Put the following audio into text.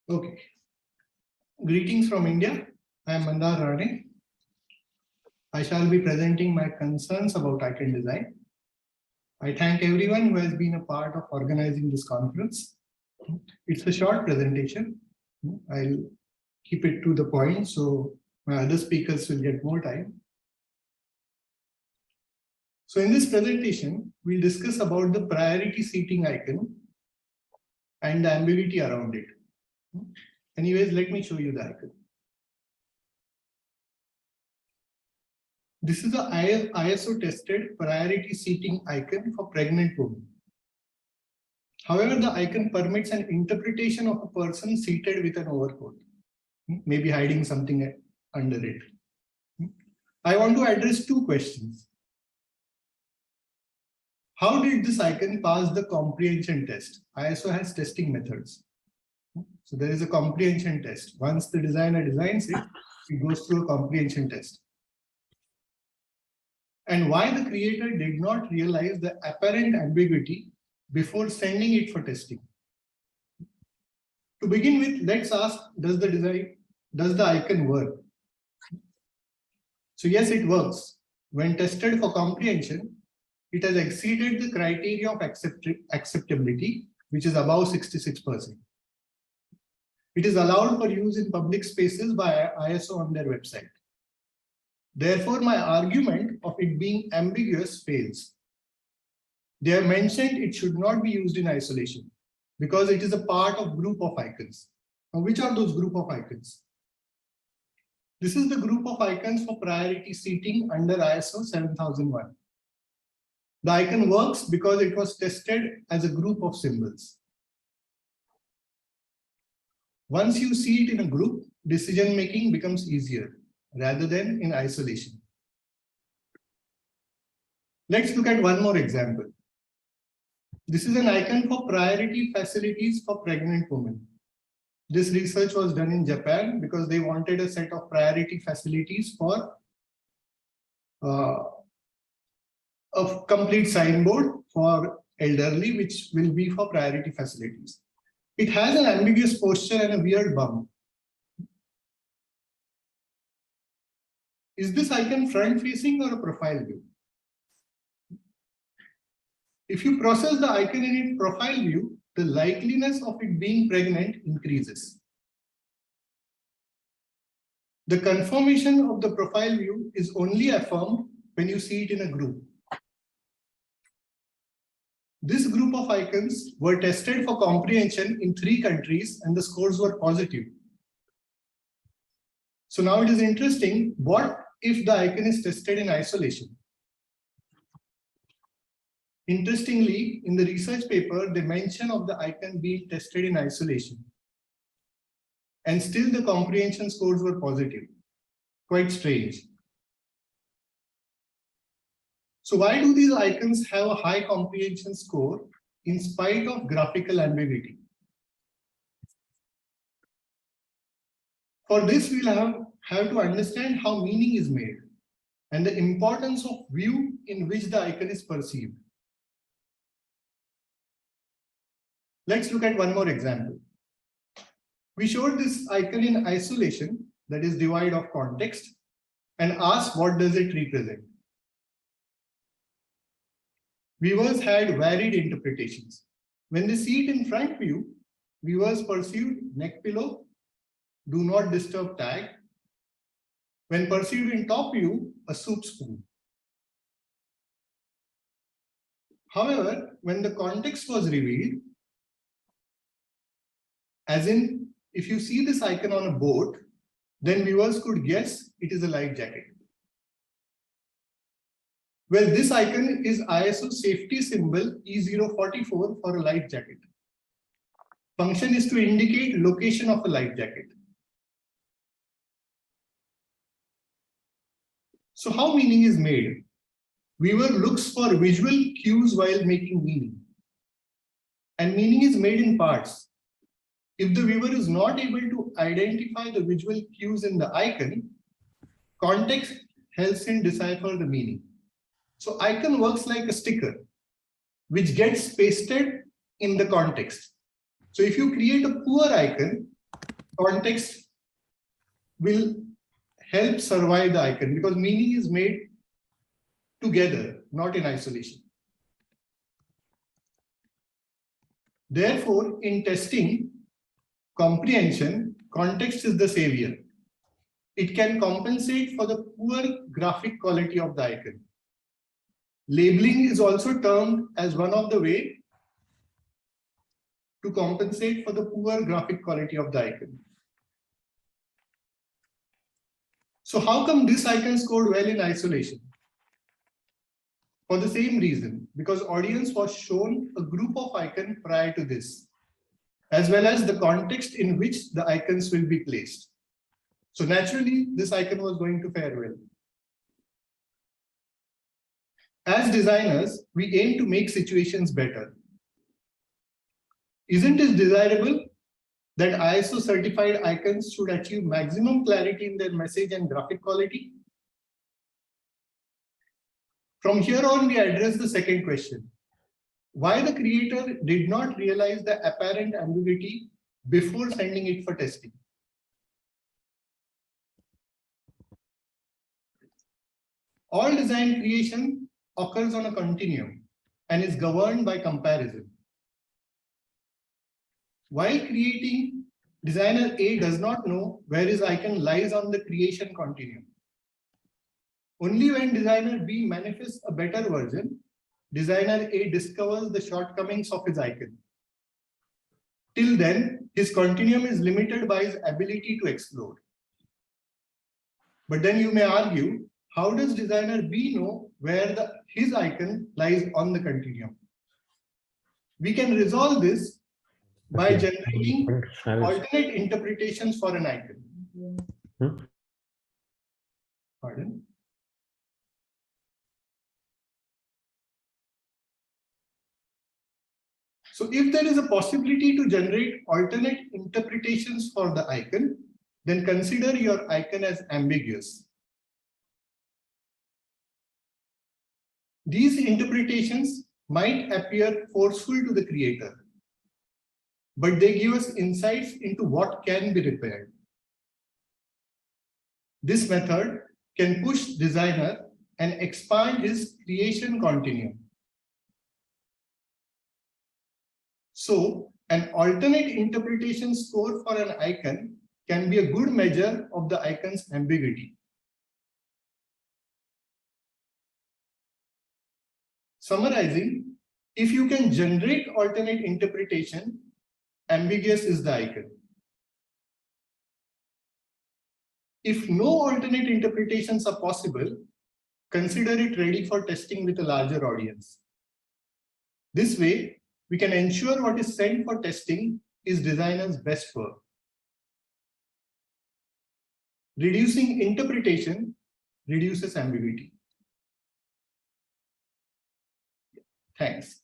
Okay. Greetings from India. I am Mandar Rane. I shall be presenting my concerns about icon design. I thank everyone who has been a part of organizing this conference. It's a short presentation. I'll keep it to the point so my other speakers will get more time. So in this presentation, we'll discuss about the priority seating icon and the ambiguity around it. Anyways, let me show you the icon. This is an ISO tested priority seating icon for pregnant women. However, the icon permits an interpretation of a person seated with an overcoat, maybe hiding something under it. I want to address two questions. How did this icon pass the comprehension test? ISO has testing methods. So there is a comprehension test. Once the designer designs it, it goes through a comprehension test. And why the creator did not realize the apparent ambiguity before sending it for testing. To begin with, let's ask, does the icon work? So yes, it works. When tested for comprehension, it has exceeded the criteria of acceptability, which is above 66%. It is allowed for use in public spaces by ISO on their website. Therefore, my argument of it being ambiguous fails. They have mentioned it should not be used in isolation because it is a part of group of icons. Now, which are those group of icons? This is the group of icons for priority seating under ISO 7001. The icon works because it was tested as a group of symbols. Once you see it in a group, decision-making becomes easier rather than in isolation. Let's look at one more example. This is an icon for priority facilities for pregnant women. This research was done in Japan because they wanted a set of priority facilities for a complete signboard for elderly, which will be for priority facilities. It has an ambiguous posture and a weird bump. Is this icon front-facing or a profile view? If you process the icon in its profile view, the likeliness of it being pregnant increases. The confirmation of the profile view is only affirmed when you see it in a group. This group of icons were tested for comprehension in 3 countries and the scores were positive. So now it is interesting, what if the icon is tested in isolation? Interestingly, in the research paper, they mention of the icon being tested in isolation. And still the comprehension scores were positive. Quite strange. So why do these icons have a high comprehension score in spite of graphical ambiguity? For this, we'll have to understand how meaning is made and the importance of view in which the icon is perceived. Let's look at one more example. We showed this icon in isolation, that is devoid of context, and asked what does it represent. Viewers had varied interpretations. When they see it in front view, viewers perceived neck pillow, do not disturb tag. When perceived in top view, a soup spoon. However, when the context was revealed, as in, if you see this icon on a boat, then viewers could guess it is a life jacket. Well, this icon is ISO safety symbol E044 for a life jacket. Function is to indicate location of a life jacket. So how meaning is made? Viewer looks for visual cues while making meaning. And meaning is made in parts. If the viewer is not able to identify the visual cues in the icon, context helps in decipher the meaning. So icon works like a sticker, which gets pasted in the context. So if you create a poor icon, context will help survive the icon because meaning is made together, not in isolation. Therefore, in testing comprehension, context is the savior. It can compensate for the poor graphic quality of the icon. Labeling is also termed as one of the ways to compensate for the poor graphic quality of the icon. So how come this icon scored well in isolation? For the same reason, because audience was shown a group of icons prior to this, as well as the context in which the icons will be placed. So naturally, this icon was going to fare well. As designers, we aim to make situations better. Isn't it desirable that ISO certified icons should achieve maximum clarity in their message and graphic quality? From here on, we address the second question. Why the creator did not realize the apparent ambiguity before sending it for testing? All design creation occurs on a continuum and is governed by comparison. While creating, designer A does not know where his icon lies on the creation continuum. Only when designer B manifests a better version, designer A discovers the shortcomings of his icon. Till then, his continuum is limited by his ability to explore. But then you may argue, how does designer B know where his icon lies on the continuum? We can resolve this by generating alternate interpretations for an icon. Pardon? So if there is a possibility to generate alternate interpretations for the icon, then consider your icon as ambiguous. These interpretations might appear forceful to the creator, but they give us insights into what can be repaired. This method can push designer and expand his creation continuum. So, an alternate interpretation score for an icon can be a good measure of the icon's ambiguity. Summarizing, if you can generate alternate interpretation, ambiguous is the icon. If no alternate interpretations are possible, consider it ready for testing with a larger audience. This way, we can ensure what is sent for testing is designer's best work. Reducing interpretation reduces ambiguity. Thanks.